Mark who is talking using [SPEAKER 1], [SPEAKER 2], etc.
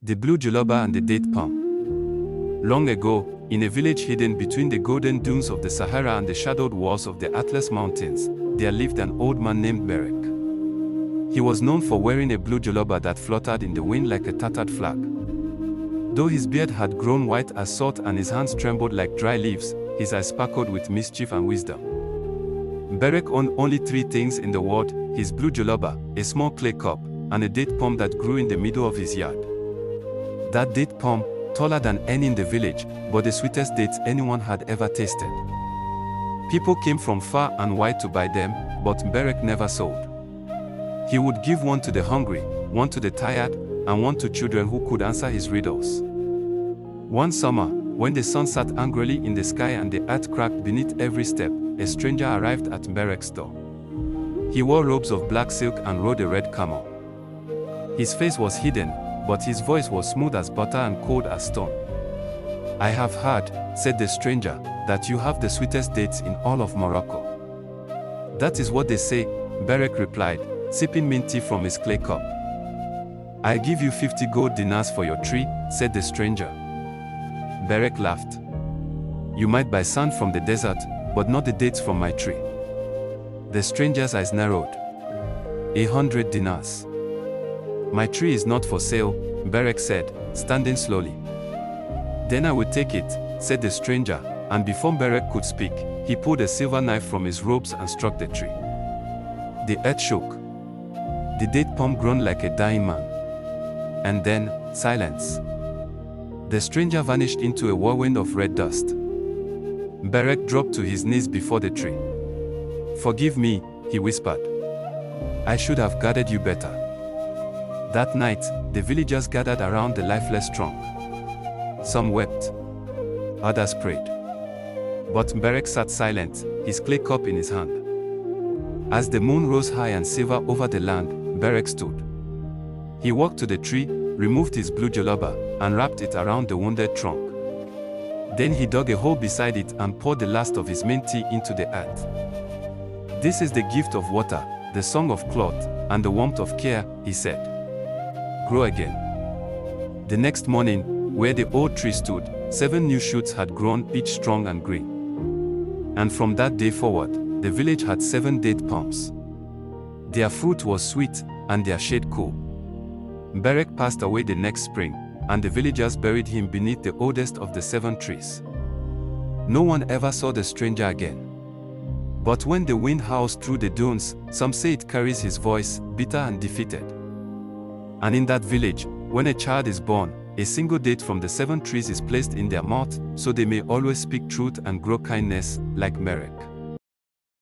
[SPEAKER 1] The blue Djellaba and the date palm. Long ago, in a village hidden between the golden dunes of the Sahara and the shadowed walls of the Atlas Mountains, there lived an old man named Marrakech. He was known for wearing a blue Djellaba that fluttered in the wind like a tattered flag. Though his beard had grown white as salt and his hands trembled like dry leaves, his eyes sparkled with mischief and wisdom. Marrakech owned only three things in the world: his blue Djellaba, a small clay cup, and a date palm that grew in the middle of his yard. That date palm, taller than any in the village, but the sweetest dates anyone had ever tasted. People came from far and wide to buy them, but Marrakech never sold. He would give one to the hungry, one to the tired, and one to children who could answer his riddles. One summer, when the sun sat angrily in the sky and the earth cracked beneath every step, a stranger arrived at Marrakech's door. He wore robes of black silk and rode a red camel. His face was hidden, but his voice was smooth as butter and cold as stone. "I have heard," said the stranger, "that you have the sweetest dates in all of Morocco." "That is what they say," Marrakech replied, sipping mint tea from his clay cup. "I give you 50 gold dinars for your tree," said the stranger. Marrakech laughed. "You might buy sand from the desert, but not the dates from my tree." The stranger's eyes narrowed. 100 dinars. "My tree is not for sale," Marrakech said, standing slowly. "Then I will take it," said the stranger, and before Marrakech could speak, he pulled a silver knife from his robes and struck the tree. The earth shook. The date palm groaned like a dying man. And then, silence. The stranger vanished into a whirlwind of red dust. Marrakech dropped to his knees before the tree. "Forgive me," he whispered. "I should have guarded you better." That night, the villagers gathered around the lifeless trunk. Some wept. Others prayed. But Marrakech sat silent, his clay cup in his hand. As the moon rose high and silver over the land, Marrakech stood. He walked to the tree, removed his blue Djellaba, and wrapped it around the wounded trunk. Then he dug a hole beside it and poured the last of his mint tea into the earth. "This is the gift of water, the song of cloth, and the warmth of care," he said. "Grow again." The next morning, where the old tree stood, 7 new shoots had grown, each strong and green. And from that day forward, the village had 7 date palms. Their fruit was sweet, and their shade cool. Marrakech passed away the next spring, and the villagers buried him beneath the oldest of the 7 trees. No one ever saw the stranger again. But when the wind howls through the dunes, some say it carries his voice, bitter and defeated. And in that village, when a child is born, a single date from the 7 trees is placed in their mouth, so they may always speak truth and grow kindness, like Marrakech.